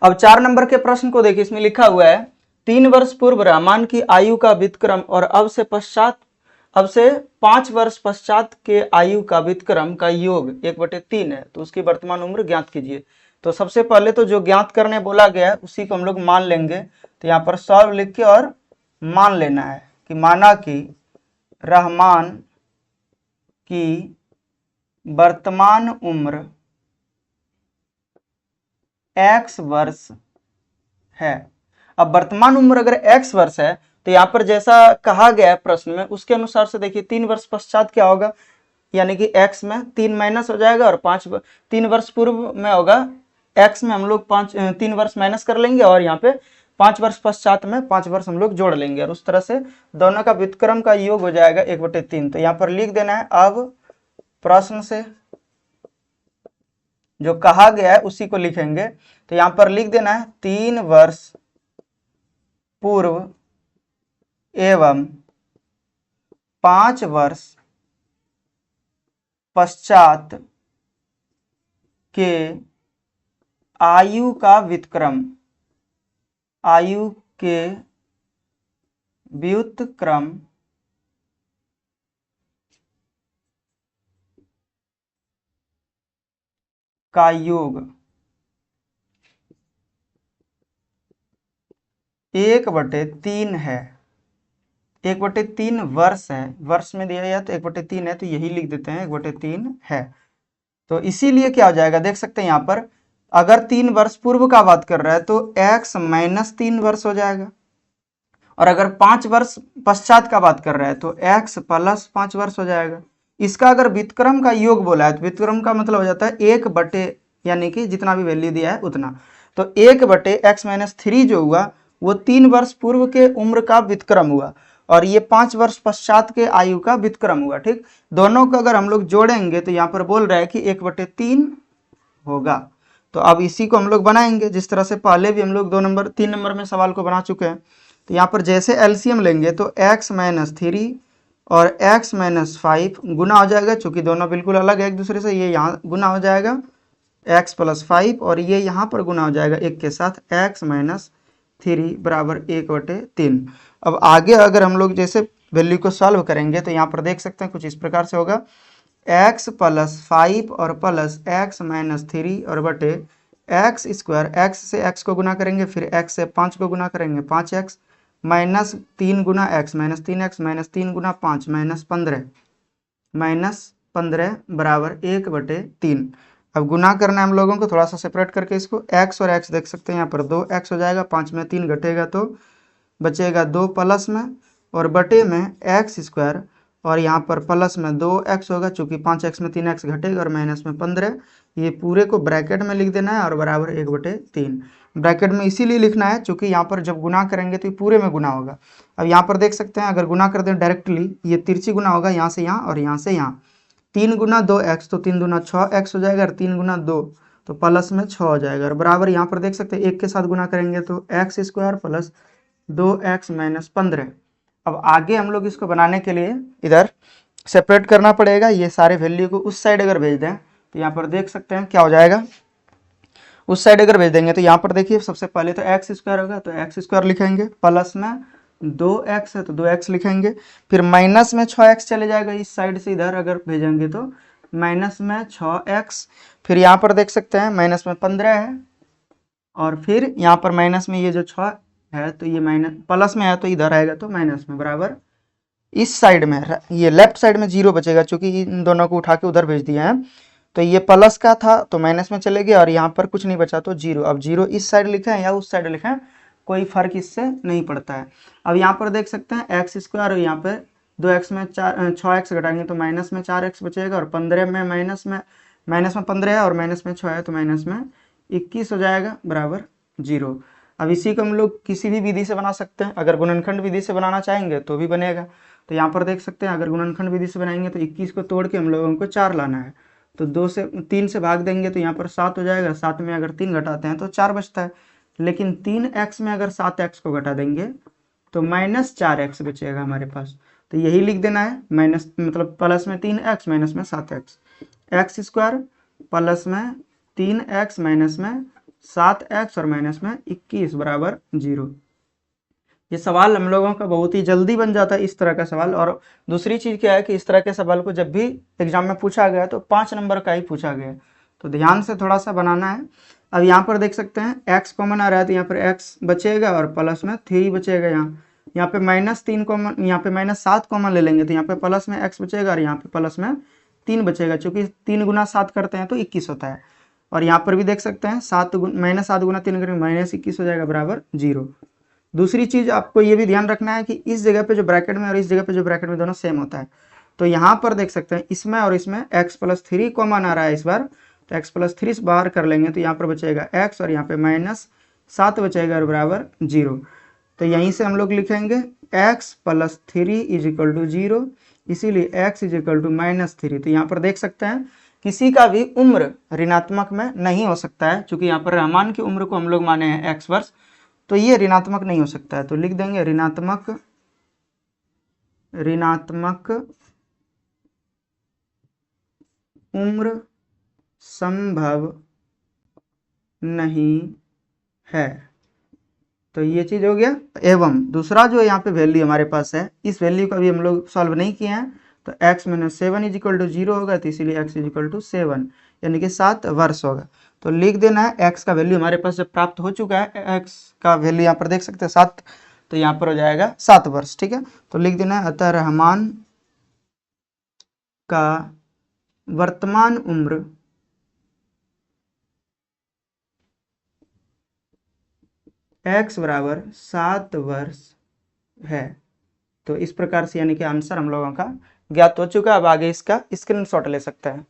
अब 4 नंबर के प्रश्न को देखिए, इसमें लिखा हुआ है 3 वर्ष पूर्व रहमान की आयु का व्युत्क्रम और अब से 5 वर्ष पश्चात के आयु का व्युत्क्रम का योग 1/3 है, तो उसकी वर्तमान उम्र ज्ञात कीजिए। तो सबसे पहले तो जो ज्ञात करने बोला गया है उसी को हम लोग मान लेंगे। तो यहाँ पर सॉल्व लिख के और मान लेना है कि माना कि रहमान की वर्तमान उम्र x वर्ष है। अब वर्तमान उम्र अगर x वर्ष है तो यहाँ पर जैसा कहा गया है प्रश्न में उसके अनुसार से देखिए 3 वर्ष पश्चात क्या होगा, यानी कि x में 3 माइनस हो जाएगा और 3 वर्ष पूर्व में होगा x में हम लोग 3 वर्ष माइनस कर लेंगे और यहाँ पे 5 वर्ष पश्चात में 5 वर्ष हम लोग जोड़ लेंगे और उस तरह से दोनों का व्युत्क्रम का योग हो जाएगा 1/3। तो यहाँ पर लिख देना है। अब प्रश्न से जो कहा गया है उसी को लिखेंगे। तो यहाँ पर लिख देना है 3 वर्ष पूर्व एवं 5 वर्ष पश्चात के आयु का व्युत्क्रम, आयु के व्युत्क्रम का योग 1/3 है। 1/3 वर्ष है, वर्ष में दिया गया तो 1/3 है, तो यही लिख देते हैं 1/3 है। तो इसीलिए क्या हो जाएगा, देख सकते हैं यहाँ पर अगर 3 वर्ष पूर्व का बात कर रहा है तो x - 3 वर्ष हो जाएगा, और अगर 5 वर्ष पश्चात का बात कर रहा है तो x + 5 वर्ष हो जाएगा। इसका अगर व्युत्क्रम का योग बोला है तो व्युत्क्रम का मतलब हो जाता है 1/, यानी कि जितना भी वैल्यू दिया है उतना। तो 1/x - 3 जो हुआ वो 3 वर्ष पूर्व के उम्र का व्युत्क्रम हुआ और ये 5 वर्ष पश्चात के आयु का व्युत्क्रम हुआ। ठीक, दोनों को अगर हम लोग जोड़ेंगे तो यहाँ पर बोल रहा है कि 1/3 होगा। तो अब इसी को हम लोग बनाएंगे जिस तरह से पहले भी हम लोग 3 नंबर में सवाल को बना चुके हैं। तो यहाँ पर जैसे एलसीएम लेंगे तो x - 3 और x - 5 गुना हो जाएगा, चूंकि दोनों बिल्कुल अलग है एक दूसरे से, ये यहाँ गुना हो जाएगा x + 5 और ये यहाँ पर गुना हो जाएगा 1 के साथ x - 3 बराबर 1/3। अब आगे अगर हम लोग जैसे वैल्यू को सॉल्व करेंगे तो यहाँ पर देख सकते हैं कुछ इस प्रकार से होगा x + 5 और प्लस x - 3 और बटे x स्क्वायर, x से x को गुना करेंगे फिर x से 5 को गुना करेंगे 5x माइनस 3 गुना x -3x -3 गुना 5 -15 बराबर 1/3। अब गुना करना है हम लोगों को, थोड़ा सा सेपरेट करके इसको x और x देख सकते हैं यहाँ पर 2x हो जाएगा, 5 में 3 घटेगा तो बचेगा 2 प्लस में और बटे में x स्क्वायर और यहाँ पर प्लस में 2x होगा, चूंकि 5x में 3x घटेगा और माइनस में 15, ये पूरे को ब्रैकेट में लिख देना है और बराबर 1/3। ब्रैकेट में इसीलिए लिखना है चूंकि यहाँ पर जब गुना करेंगे तो पूरे में गुना होगा। अब यहाँ पर देख सकते हैं अगर गुना कर दें डायरेक्टली ये तिरछी गुना होगा, यहाँ से यहाँ और यहाँ से यहाँ, 3 गुना 2x तो 3 दूना 6x हो जाएगा और 3 गुना 2 तो प्लस में 6 हो जाएगा और बराबर यहाँ पर देख सकते हैं 1 के साथ गुना करेंगे तो x स्क्वायर प्लस 2x - 15। अब आगे हम लोग इसको बनाने के लिए इधर सेपरेट करना पड़ेगा, ये सारे वैल्यू को उस साइड अगर भेज दें तो यहाँ पर देख सकते हैं क्या हो जाएगा, उस साइड अगर भेज देंगे तो यहाँ पर देखिए सबसे पहले तो x स्क्वायर होगा तो x स्क्वायर लिखेंगे, प्लस में 2x है तो 2x लिखेंगे, फिर माइनस में 6x चले जाएगा इस साइड से इधर अगर भेजेंगे तो माइनस में 6x, फिर यहाँ पर देख सकते हैं माइनस में 15 है और फिर यहाँ पर माइनस में ये जो 6 है तो ये माइनस प्लस में है तो इधर आएगा तो माइनस में बराबर इस साइड में ये लेफ्ट साइड में 0 बचेगा चूंकि इन दोनों को उठा के उधर भेज दिया है। तो ये प्लस का था तो माइनस में चले गए और यहाँ पर कुछ नहीं बचा तो 0। अब 0 इस साइड लिखें या उस साइड लिखें कोई फर्क इससे नहीं पड़ता है। अब यहाँ पर देख सकते हैं x स्क्वायर और यहाँ पे 2x में 6x घटाएंगे तो माइनस में 4x बचेगा और 15 में माइनस में 15 है और माइनस में 6 है तो माइनस में 21 हो जाएगा बराबर 0। अब इसी को हम लोग किसी भी विधि से बना सकते हैं, अगर गुणनखंड विधि से बनाना चाहेंगे तो भी बनेगा। तो यहाँ पर देख सकते हैं अगर गुणनखंड विधि से बनाएंगे तो 21 को तोड़ के हम लोगों को 4 लाना है तो 3 से भाग देंगे तो यहाँ पर 7 हो जाएगा, 7 में अगर 3 घटाते हैं तो 4 बचता है, लेकिन 3x में अगर 7x को घटा देंगे तो -4x बचेगा हमारे पास। तो यही लिख देना है, माइनस मतलब प्लस में 3x माइनस में 7x, x स्क्वायर प्लस में 3x माइनस में 7x और माइनस में 21 बराबर 0। ये सवाल हम लोगों का बहुत ही जल्दी बन जाता है इस तरह का सवाल। और दूसरी चीज़ क्या है कि इस तरह के सवाल को जब भी एग्जाम में पूछा गया तो 5 नंबर का ही पूछा गया, तो ध्यान से थोड़ा सा बनाना है। अब यहाँ पर देख सकते हैं x कॉमन आ रहा है तो यहाँ पर x बचेगा और प्लस में 3 बचेगा। यहाँ पे -3 कॉमन, यहाँ पे -7 कॉमन ले लेंगे तो यहाँ पे प्लस में x बचेगा और यहाँ पे प्लस में 3 बचेगा। चूंकि 3 गुना 7 करते हैं तो 21 होता है। और यहाँ पर भी देख सकते हैं -7 गुना 3 करेंगे -21 हो जाएगा बराबर 0। दूसरी चीज आपको ये भी ध्यान रखना है कि इस जगह पे जो ब्रैकेट में और इस जगह पे जो ब्रैकेट में दोनों सेम होता है। तो यहाँ पर देख सकते हैं इसमें और इसमें x+3 कॉमन आ रहा है इस बार, तो x+3 से बाहर कर लेंगे तो यहाँ पर बचेगा x और यहाँ पे -7 बचेगा और बराबर 0। तो यहीं से हम लोग लिखेंगे x+3 = 0, इसीलिए x = -3। तो यहाँ पर देख सकते हैं किसी का भी उम्र ऋणात्मक में नहीं हो सकता है, क्योंकि यहाँ पर रहमान की उम्र को हम लोग माने हैं x वर्ष, तो ये ऋणात्मक नहीं हो सकता है। तो लिख देंगे ऋणात्मक उम्र संभव नहीं है। तो ये चीज हो गया। एवं दूसरा जो यहाँ पे वैल्यू हमारे पास है, इस वैल्यू का भी हम लोग सॉल्व नहीं किए हैं, तो x - 7 = 0 होगा, तो इसीलिए x = 7 यानी कि 7 वर्ष होगा। तो लिख देना है x का वैल्यू हमारे पास जब प्राप्त हो चुका है, x का वैल्यू यहाँ पर देख सकते हैं 7, तो यहाँ पर हो जाएगा 7 वर्ष। ठीक है, तो लिख देना है अतः रहमान का वर्तमान उम्र x बराबर 7 वर्ष है। तो इस प्रकार से यानी कि आंसर हम लोगों का ज्ञात हो चुका है। अब आगे इसका स्क्रीनशॉट ले सकते हैं।